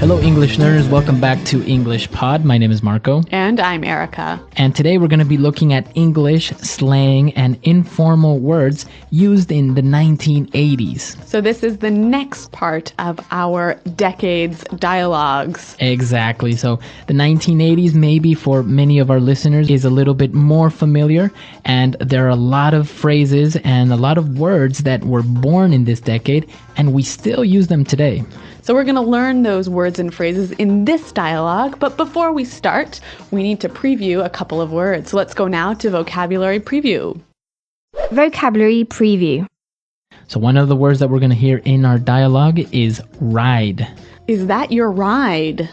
Hello, English learners. Welcome back to English Pod. My name is Marco. And I'm Erica. And today we're going to be looking at English, slang, and informal words used in the 1980s. So this is the next part of our decades dialogues. Exactly. So the 1980s, maybe for many of our listeners, is a little bit more familiar. And there are a lot of phrases and a lot of words that were born in this decade, and we still use them today. So we're going to learn those words and phrases in this dialogue, but before we start, we need to preview a couple of words. So let's go now to vocabulary preview. Vocabulary preview. So one of the words that we're going to hear in our dialogue is ride. Is that your ride?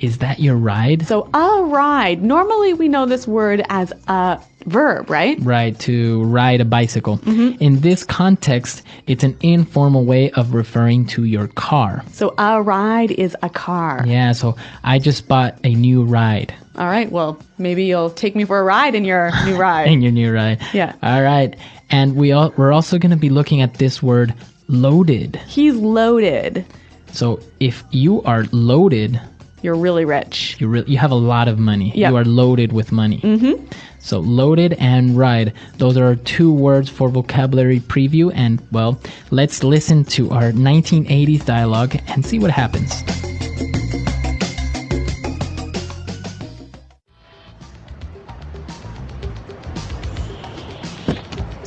Is that your ride? So a ride. Normally we know this word as a verb, right? Right, to ride a bicycle. In this context, it's an informal way of referring to your car. So a ride is a car. Yeah, so I just bought a new ride. All right, well, maybe you'll take me for a ride in your new ride. In your new ride. Yeah. All right. And we're also going to be looking at this word loaded. He's loaded. So if you are loaded, you're really rich. You have a lot of money. Yep. You are loaded with money. So loaded and ride, those are our two words for vocabulary preview. And well, let's listen to our 1980s dialogue and see what happens.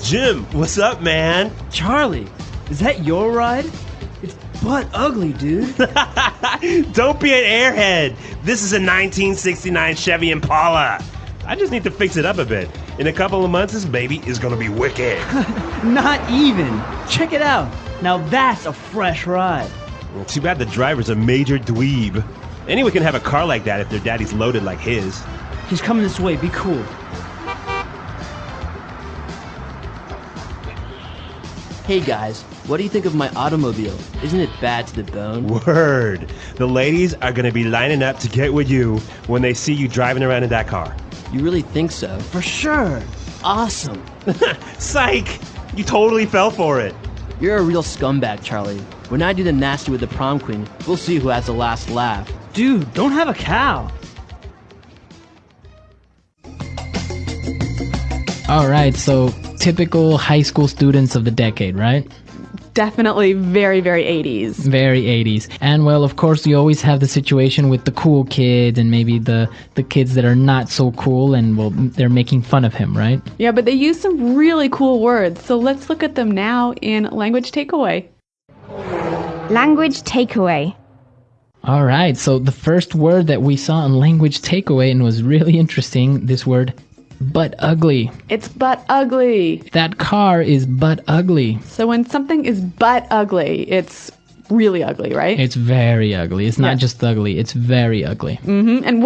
Jim, what's up, man? Charlie, is that your ride? It's butt ugly, dude. Don't be an airhead. This is a 1969 Chevy Impala. I just need to fix it up a bit. In a couple of months, this baby is gonna be wicked. Not even. Check it out. Now that's a fresh ride. Well, too bad the driver's a major dweeb. Anyone can have a car like that if their daddy's loaded like his. He's coming this way. Be cool. Hey guys, what do you think of my automobile? Isn't it bad to the bone? Word. The ladies are gonna be lining up to get with you when they see you driving around in that car. You really think so? For sure. Awesome. Psych! You totally fell for it. You're a real scumbag, Charlie. When I do the nasty with the prom queen, we'll see who has the last laugh. Dude, don't have a cow. All right, so typical high school students of the decade, right? Definitely very, very 80s. Very 80s. And well, of course, you always have the situation with the cool kids and maybe the kids that are not so cool and, well, they're making fun of him, right? Yeah, but they use some really cool words. So let's look at them now in Language Takeaway. Language takeaway. All right, so the first word that we saw in Language Takeaway and was really interesting, this word, butt ugly. It's butt ugly. That car is butt ugly. So when something is butt ugly, it's really ugly, right? It's very ugly. It's not just ugly, it's very ugly. And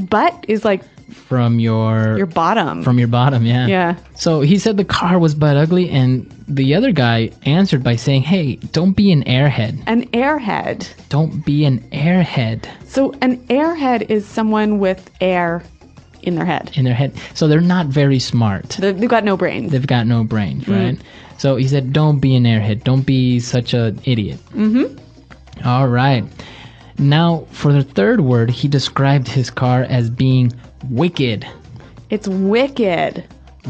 butt is like From your bottom. From your bottom, yeah. Yeah. So he said the car was butt ugly, and the other guy answered by saying, hey, don't be an airhead. An airhead. Don't be an airhead. So an airhead is someone with air in their head. In their head. So they're not very smart. They've got no brains. They've got no brains, right? So he said, don't be an airhead. Don't be such an idiot. All right. Now, for the third word, he described his car as being wicked. It's wicked.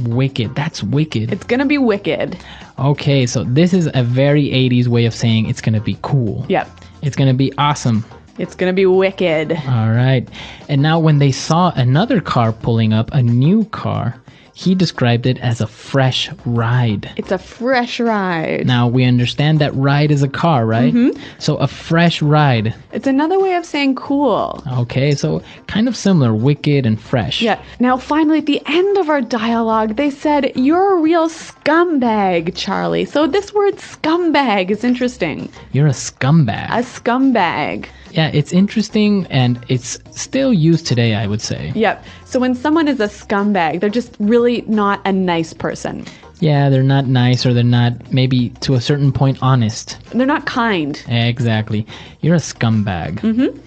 Wicked. That's wicked. It's gonna be wicked. Okay, so this is a very 80s way of saying it's gonna be cool. Yep. It's gonna be awesome. It's gonna be wicked. All right. And now when they saw another car pulling up, a new car, he described it as a fresh ride. It's a fresh ride. Now we understand that ride is a car, right? So a fresh ride. It's another way of saying cool. Okay, so kind of similar, wicked and fresh. Yeah. Now finally at the end of our dialogue, they said, you're a real scumbag, Charlie. So this word scumbag is interesting. You're a scumbag. A scumbag. Yeah, it's interesting and it's still used today, I would say. Yep. So when someone is a scumbag, they're just really not a nice person. Yeah, they're not nice or they're not, maybe to a certain point, honest. They're not kind. Exactly. You're a scumbag.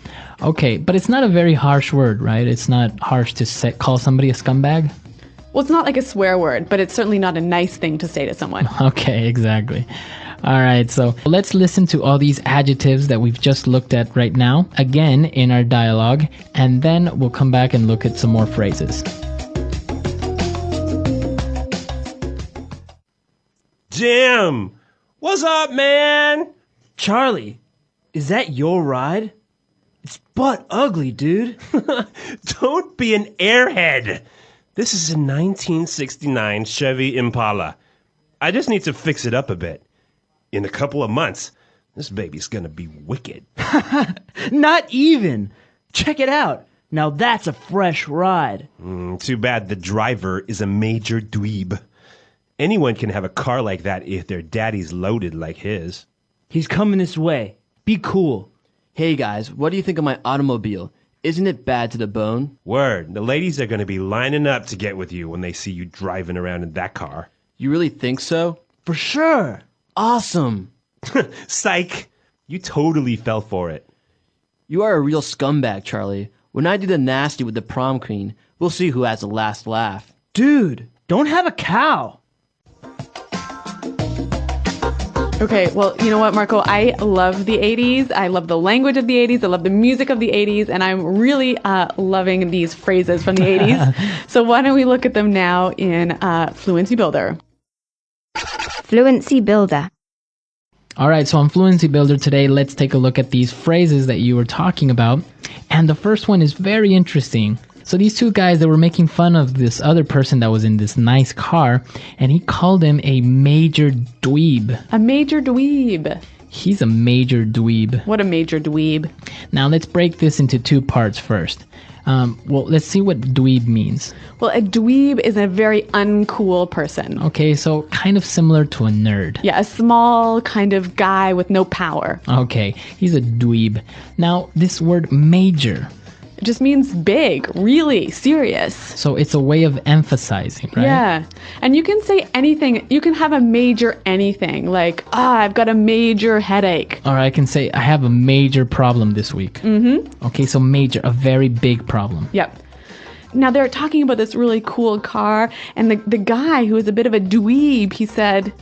Okay, but it's not a very harsh word, right? It's not harsh to call somebody a scumbag. Well, it's not like a swear word, but it's certainly not a nice thing to say to someone. Okay, exactly. All right, so let's listen to all these adjectives that we've just looked at right now, again in our dialogue, and then we'll come back and look at some more phrases. Jim! What's up, man? Charlie, is that your ride? It's butt ugly, dude. Don't be an airhead. This is a 1969 Chevy Impala. I just need to fix it up a bit. In a couple of months, this baby's gonna be wicked. Not even. Check it out. Now that's a fresh ride. Too bad the driver is a major dweeb. Anyone can have a car like that if their daddy's loaded like his. He's coming this way. Be cool. Hey guys, what do you think of my automobile? Isn't it bad to the bone? Word, the ladies are gonna be lining up to get with you when they see you driving around in that car. You really think so? For sure. Awesome. Psych! You totally fell for it. You are a real scumbag, Charlie. When I do the nasty with the prom queen, we'll see who has the last laugh. Dude, don't have a cow. Okay, well, you know what, Marco? I love the 80s. I love the language of the 80s. I love the music of the 80s. And I'm really loving these phrases from the 80s. So why don't we look at them now in Fluency Builder? Fluency Builder. All right, so on Fluency Builder today, let's take a look at these phrases that you were talking about. And the first one is very interesting. So these two guys, they were making fun of this other person that was in this nice car, and he called him a major dweeb. A major dweeb. He's a major dweeb. What a major dweeb. Now let's break this into two parts first. Well, let's see what dweeb means. Well, a dweeb is a very uncool person. Okay, so kind of similar to a nerd. Yeah, a small kind of guy with no power. Okay, he's a dweeb. Now, this word major. It just means big, really serious. So it's a way of emphasizing, right? Yeah. And you can say anything. You can have a major anything, like, I've got a major headache. Or I can say, I have a major problem this week. Mm-hmm. Okay, so major, a very big problem. Yep. Now they're talking about this really cool car, and the guy who is a bit of a dweeb, he said,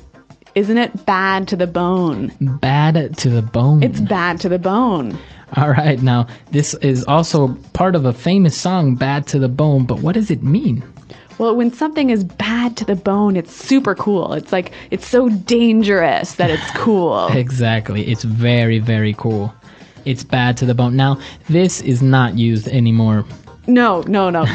isn't it bad to the bone? Bad to the bone. It's bad to the bone. All right, now this is also part of a famous song, Bad to the Bone, but what does it mean? Well, when something is bad to the bone, it's super cool. It's like, it's so dangerous that it's cool. Exactly, it's very, very cool. It's bad to the bone. Now, this is not used anymore. No.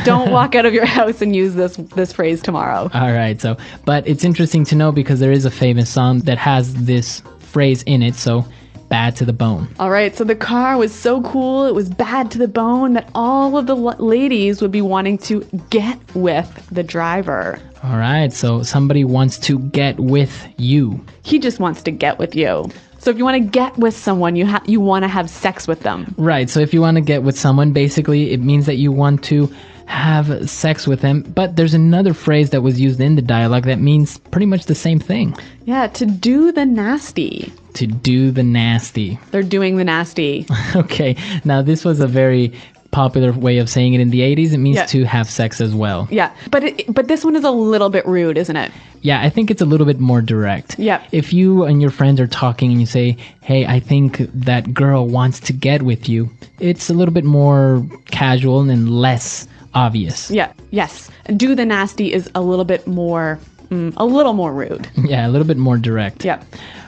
Don't walk out of your house and use this phrase tomorrow. All right, so, but it's interesting to know because there is a famous song that has this phrase in it, so bad to the bone. All right, so the car was so cool, it was bad to the bone that all of the ladies would be wanting to get with the driver. All right, so somebody wants to get with you. He just wants to get with you. So if you want to get with someone, you want to have sex with them. Right, so if you want to get with someone, basically it means that you want to have sex with them. But there's another phrase that was used in the dialogue that means pretty much the same thing. Yeah, to do the nasty. To do the nasty. They're doing the nasty. Okay, now this was a very popular way of saying it in the 80s. It means to have sex as well. Yeah, but this one is a little bit rude, isn't it? Yeah, I think it's a little bit more direct. Yeah. If you and your friends are talking and you say, hey, I think that girl wants to get with you, it's a little bit more casual and less obvious. Yeah, yes. Do the nasty is a little bit more rude. Yeah, a little bit more direct. Yeah.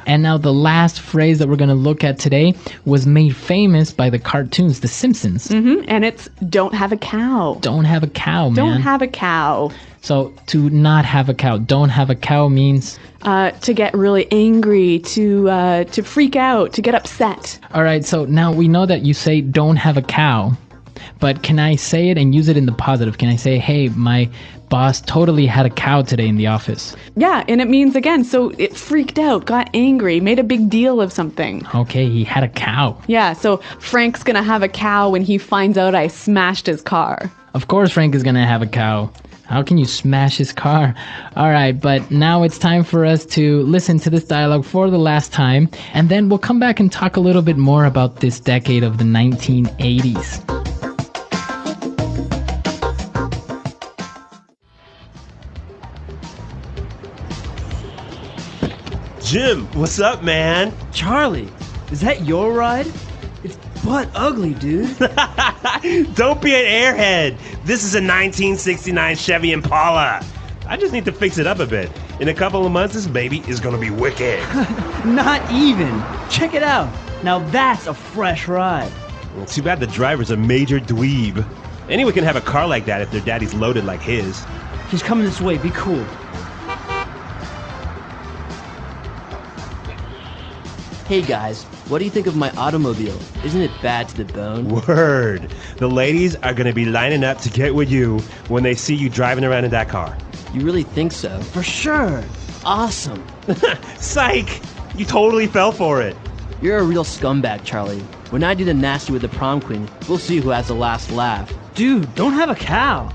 And now the last phrase that we're going to look at today was made famous by the cartoons, The Simpsons. Mm-hmm. And it's don't have a cow. Don't have a cow, man. Don't have a cow. So to not have a cow, don't have a cow means? To get really angry, to freak out, to get upset. All right, so now we know that you say don't have a cow, but can I say it and use it in the positive? Can I say, hey, my boss totally had a cow today in the office? Yeah, and it means, again, so it freaked out, got angry, made a big deal of something. Okay, he had a cow. Yeah, so Frank's gonna have a cow when he finds out I smashed his car. Of course Frank is gonna have a cow. How can you smash his car? All right, but now it's time for us to listen to this dialogue for the last time, and then we'll come back and talk a little bit more about this decade of the 1980s. Jim, what's up, man? Charlie, is that your ride? It's butt ugly, dude. Don't be an airhead. This is a 1969 Chevy Impala. I just need to fix it up a bit. In a couple of months, this baby is gonna be wicked. Not even. Check it out. Now that's a fresh ride. Well, too bad the driver's a major dweeb. Anyone can have a car like that if their daddy's loaded like his. He's coming this way. Be cool. Hey guys, what do you think of my automobile? Isn't it bad to the bone? Word. The ladies are gonna be lining up to get with you when they see you driving around in that car. You really think so? For sure. Awesome. Psych! You totally fell for it. You're a real scumbag, Charlie. When I do the nasty with the prom queen, we'll see who has the last laugh. Dude, don't have a cow.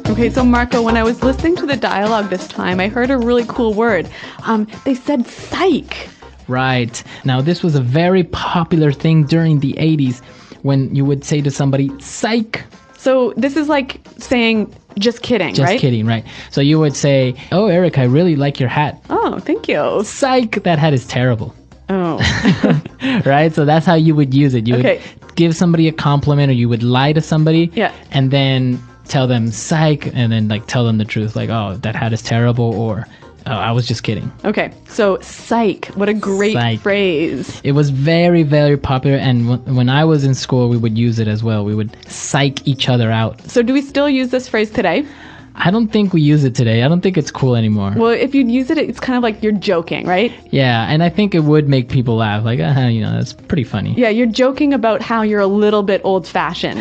Okay, so Marco, when I was listening to the dialogue this time, I heard a really cool word. They said psych. Right. Now, this was a very popular thing during the 80s when you would say to somebody, psych. So this is like saying, just kidding, Just right? kidding, right? So you would say, oh, Eric, I really like your hat. Oh, thank you. Psych, that hat is terrible. Oh. Right? So that's how you would use it. You Okay. would give somebody a compliment, or you would lie to somebody. Yeah. And then tell them psych, and then like tell them the truth, like, oh, that hat is terrible, or oh, I was just kidding. Okay, so psych. What a great Psych. phrase. It was very, very popular, and when I was in school, we would use it as well. We would psych each other out. So do we still use this phrase today? I don't think we use it today. I don't think it's cool anymore. Well, if you'd use it, it's kind of like you're joking, right? Yeah, and I think it would make people laugh. Like, that's pretty funny. Yeah, you're joking about how you're a little bit old-fashioned.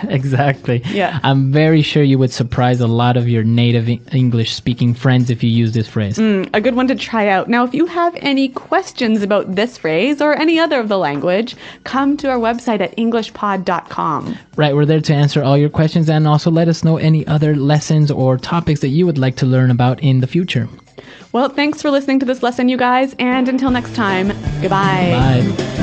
Exactly. Yeah. I'm very sure you would surprise a lot of your native English-speaking friends if you use this phrase. A good one to try out. Now, if you have any questions about this phrase or any other of the language, come to our website at englishpod.com. Right, we're there to answer all your questions, and also let us know any other lessons or topics that you would like to learn about in the future. Well, thanks for listening to this lesson, you guys, and until next time, goodbye. Bye.